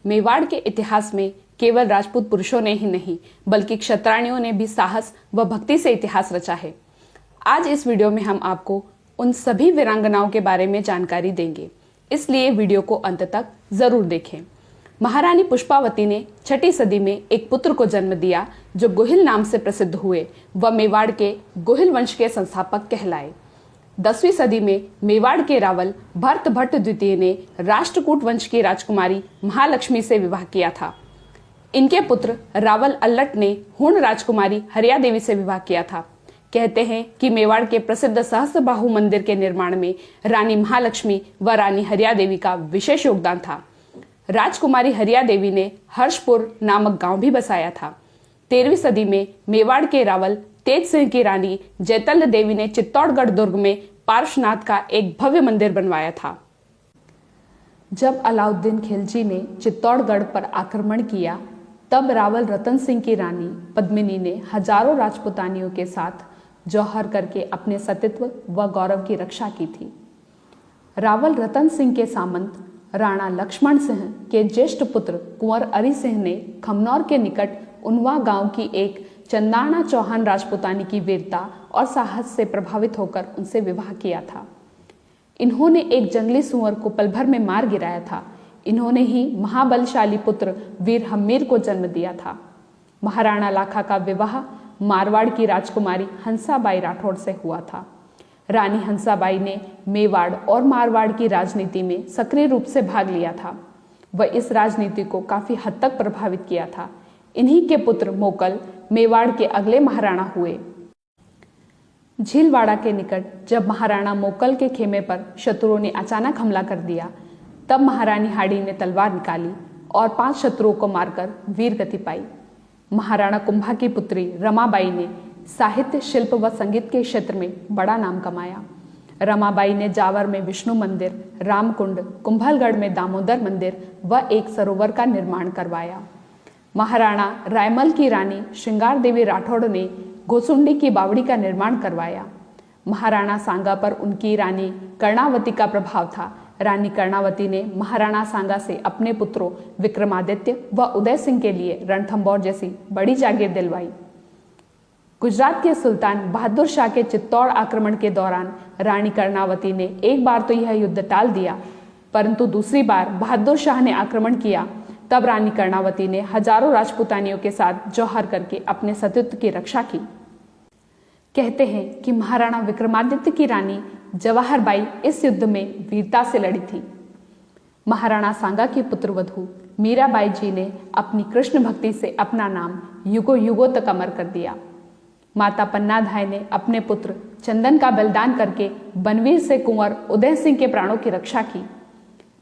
मेवाड़ के इतिहास में केवल राजपूत पुरुषों ने ही नहीं बल्कि क्षत्राणियों ने भी साहस व भक्ति से इतिहास रचा है। आज इस वीडियो में हम आपको उन सभी वीरांगनाओं के बारे में जानकारी देंगे, इसलिए वीडियो को अंत तक जरूर देखें। महारानी पुष्पावती ने 6ठी सदी में एक पुत्र को जन्म दिया जो गोहिल नाम से प्रसिद्ध हुए व मेवाड़ के गोहिल वंश के संस्थापक कहलाए। 10वीं सदी में मेवाड़ के रावल भरत भट्ट द्वितीय ने राष्ट्रकूट वंश की राजकुमारी महालक्ष्मी से विवाह किया था। इनके पुत्र रावल अल्लट ने हूण राजकुमारी हरिया देवी से विवाह किया था। कहते हैं कि मेवाड़ के प्रसिद्ध सहस्त्रबाहु मंदिर के निर्माण में रानी महालक्ष्मी व रानी हरिया देवी का विशेष योगदान था। राजकुमारी हरिया देवी ने हर्षपुर नामक गांव भी बसाया था। 13वीं सदी में मेवाड़ के रावल तेज सिंह की रानी जैतल्य देवी ने चित्तौड़गढ़ दुर्ग में पार्श्वनाथ का एक भव्य मंदिर बनवाया था। जब अलाउद्दीन खिलजी ने चित्तौड़गढ़ पर आक्रमण किया तब रावल रतन सिंह की रानी पद्मिनी ने हजारों राजपुतानियों के साथ जौहर करके अपने सतीत्व व गौरव की रक्षा की थी। रावल रतन सिंह के सामंत राणा लक्ष्मण सिंह के ज्येष्ठ पुत्र कुंवर अरि सिंह ने खमनौर के निकट उनवा गांव की एक चंदाना चौहान राजपुतानी की वीरता और साहस से प्रभावित होकर उनसे विवाह किया था। इन्होंने एक जंगली सुअर को पल भर में मार गिराया था। इन्होंने ही महाबलशाली पुत्र वीर हम्मीर को जन्म दिया था। महाराणा लाखा का विवाह मारवाड़ की राजकुमारी हंसाबाई राठौड़ से हुआ था। रानी हंसाबाई ने मेवाड़ और मारवाड़ की राजनीति में सक्रिय रूप से भाग लिया था। वह इस राजनीति को काफी हद तक प्रभावित किया था। इन्हीं के पुत्र मोकल मेवाड़ के अगले महाराणा हुए। झीलवाड़ा के निकट जब महाराणा मोकल के खेमे पर शत्रुओं ने अचानक हमला कर दिया तब महारानी हाड़ी ने तलवार निकाली और 5 शत्रुओं को मारकर वीर गति पाई। महाराणा कुंभा की पुत्री रमाबाई ने साहित्य, शिल्प व संगीत के क्षेत्र में बड़ा नाम कमाया। रमाबाई ने जावर में विष्णु मंदिर, रामकुंड, कुंभलगढ़ में दामोदर मंदिर व एक सरोवर का निर्माण करवाया। महाराणा रायमल की रानी श्रृंगार देवी राठौड़ ने घोसुंडी की बावड़ी का निर्माण करवाया। महाराणा सांगा पर उनकी रानी कर्णावती का प्रभाव था। रानी कर्णावती ने महाराणा सांगा से अपने पुत्रों विक्रमादित्य व उदय सिंह के लिए रणथंभौर जैसी बड़ी जागीर दिलवाई। गुजरात के सुल्तान बहादुर शाह के चित्तौड़ आक्रमण के दौरान रानी कर्णावती ने एक बार तो यह युद्ध टाल दिया, परंतु दूसरी बार बहादुर शाह ने आक्रमण किया तब रानी कर्णावती ने हजारों राजपुतानियों के साथ जौहर करके अपने सतीत्व की रक्षा की। कहते हैं कि महाराणा विक्रमादित्य की रानी जवाहर बाई इस युद्ध में वीरता से लड़ी थी। महाराणा सांगा की पुत्रवधू मीराबाई जी ने अपनी कृष्ण भक्ति से अपना नाम युगों युगों तक अमर कर दिया। माता पन्नाधाय ने अपने पुत्र चंदन का बलिदान करके बनवीर से कुंवर उदय सिंह के प्राणों की रक्षा की।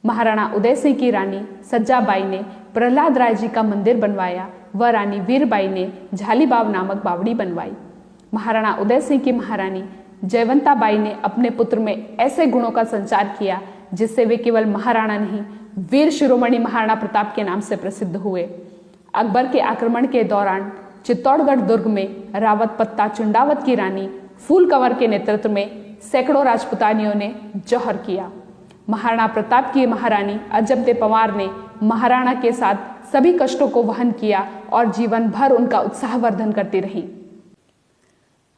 महाराणा उदय सिंह की रानी सज्जाबाई ने प्रहलाद राय जी का मंदिर बनवाया व रानी वीरबाई ने झालीबाव नामक बावड़ी बनवाई। महाराणा उदय सिंह की महारानी जयवंताबाई ने अपने पुत्र में ऐसे गुणों का संचार किया जिससे वे केवल महाराणा नहीं, वीर शिरोमणि महाराणा प्रताप के नाम से प्रसिद्ध हुए। अकबर के आक्रमण के दौरान चित्तौड़गढ़ दुर्ग में रावत पत्ता चुंडावत की रानी फूल कंवर के नेतृत्व में सैकड़ों राजपुतानियों ने जौहर किया। महाराणा प्रताप की महारानी अजब पंवार ने महाराणा के साथ सभी कष्टों को वहन किया और जीवन भर उनका उत्साहवर्धन करती रही।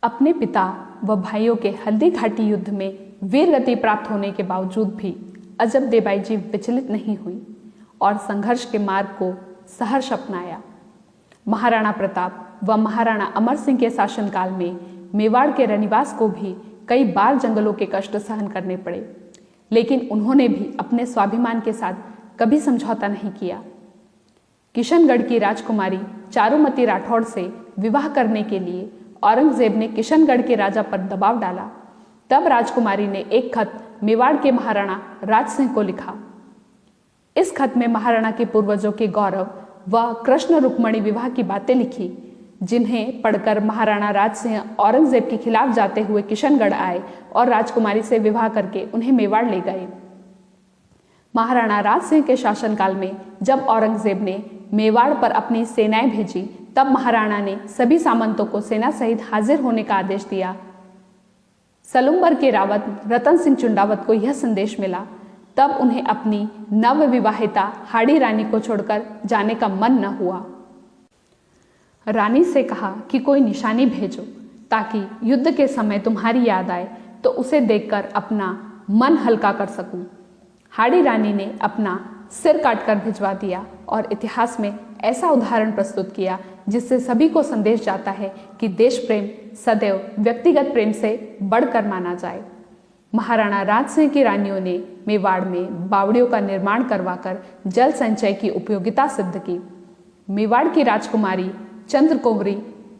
अपने पिता व भाइयों के हल्दी घाटी युद्ध में वीर गति प्राप्त होने के बावजूद भी अजब देबाई जी विचलित नहीं हुई और संघर्ष के मार्ग को सहर्ष अपनाया। महाराणा प्रताप व महाराणा अमर सिंह के शासनकाल में मेवाड़ के रनिवास को भी कई बार जंगलों के कष्ट सहन करने पड़े, लेकिन उन्होंने भी अपने स्वाभिमान के साथ कभी समझौता नहीं किया। किशनगढ़ की राजकुमारी चारुमती राठौड़ से विवाह करने के लिए औरंगजेब ने किशनगढ़ के राजा पर दबाव डाला। तब राजकुमारी ने एक खत मेवाड़ के महाराणा राज सिंह को लिखा। इस खत में महाराणा के पूर्वजों के गौरव व कृष्ण रुक्मणी विवाह की बातें लिखी, जिन्हें पढ़कर महाराणा राज सिंह औरंगजेब के खिलाफ जाते हुए किशनगढ़ आए और राजकुमारी से विवाह करके उन्हें मेवाड़ ले गए। महाराणा राज सिंह के शासनकाल में जब औरंगजेब ने मेवाड़ पर अपनी सेनाएं भेजी तब महाराणा ने सभी सामंतों को सेना सहित हाजिर होने का आदेश दिया। सलुम्बर के रावत रतन सिंह चुंडावत को यह संदेश मिला तब उन्हें अपनी नवविवाहिता हाड़ी रानी को छोड़कर जाने का मन न हुआ। रानी से कहा कि कोई निशानी भेजो ताकि युद्ध के समय तुम्हारी याद आए तो उसे देखकर अपना मन हल्का कर सकूं। हाड़ी रानी ने अपना सिर काटकर भिजवा दिया और इतिहास में ऐसा उदाहरण प्रस्तुत किया जिससे सभी को संदेश जाता है कि देश प्रेम सदैव व्यक्तिगत प्रेम से बढ़कर माना जाए। महाराणा राज सिंह की रानियों ने मेवाड़ में बावड़ियों का निर्माण करवाकर जल संचय की उपयोगिता सिद्ध की। मेवाड़ की राजकुमारी चंद्रकौवरी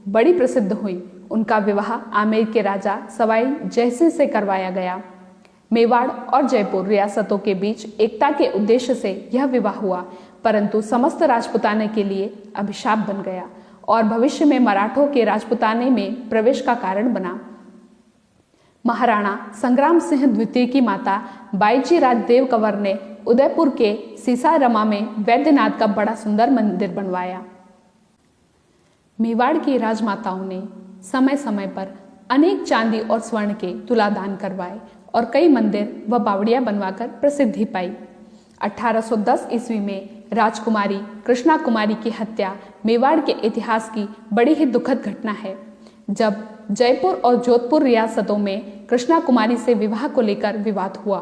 बड़ी प्रसिद्ध हुई। उनका विवाह आमेर के राजा सवाई जयसिंह से करवाया गया। मेवाड़ और जयपुर रियासतों के बीच एकता के उद्देश्य से यह विवाह हुआ, परंतु समस्त राजपुताने के लिए अभिशाप बन गया और भविष्य में मराठों के राजपुताने में प्रवेश का कारण बना। महाराणा संग्राम सिंह द्वितीय की माता बाईजी राज देव कंवर ने उदयपुर के सीसारमा में वैद्यनाथ का बड़ा सुंदर मंदिर बनवाया। मेवाड़ की राजमाताओं ने समय समय पर अनेक चांदी और स्वर्ण के तुलादान करवाए और कई मंदिर व बावड़ियां बनवाकर प्रसिद्धि पाई। 1810 ईस्वी में राजकुमारी कृष्णा कुमारी की हत्या मेवाड़ के इतिहास की बड़ी ही दुखद घटना है, जब जयपुर और जोधपुर रियासतों में कृष्णा कुमारी से विवाह को लेकर विवाद हुआ,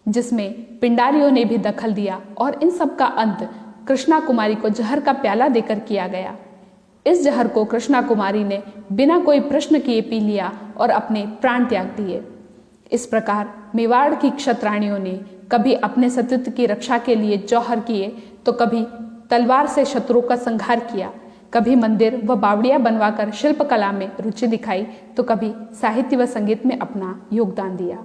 जिसमें पिंडारियों ने भी दखल दिया और इन सब का अंत कृष्णा कुमारी को जहर का प्याला देकर किया गया। इस जहर को कृष्णा कुमारी ने बिना कोई प्रश्न किए पी लिया और अपने प्राण त्याग दिए। इस प्रकार मेवाड़ की क्षत्राणियों ने कभी अपने सतीत्व की रक्षा के लिए जौहर किए तो कभी तलवार से शत्रुओं का संहार किया, कभी मंदिर व बावड़ियां बनवाकर शिल्पकला में रुचि दिखाई तो कभी साहित्य व संगीत में अपना योगदान दिया।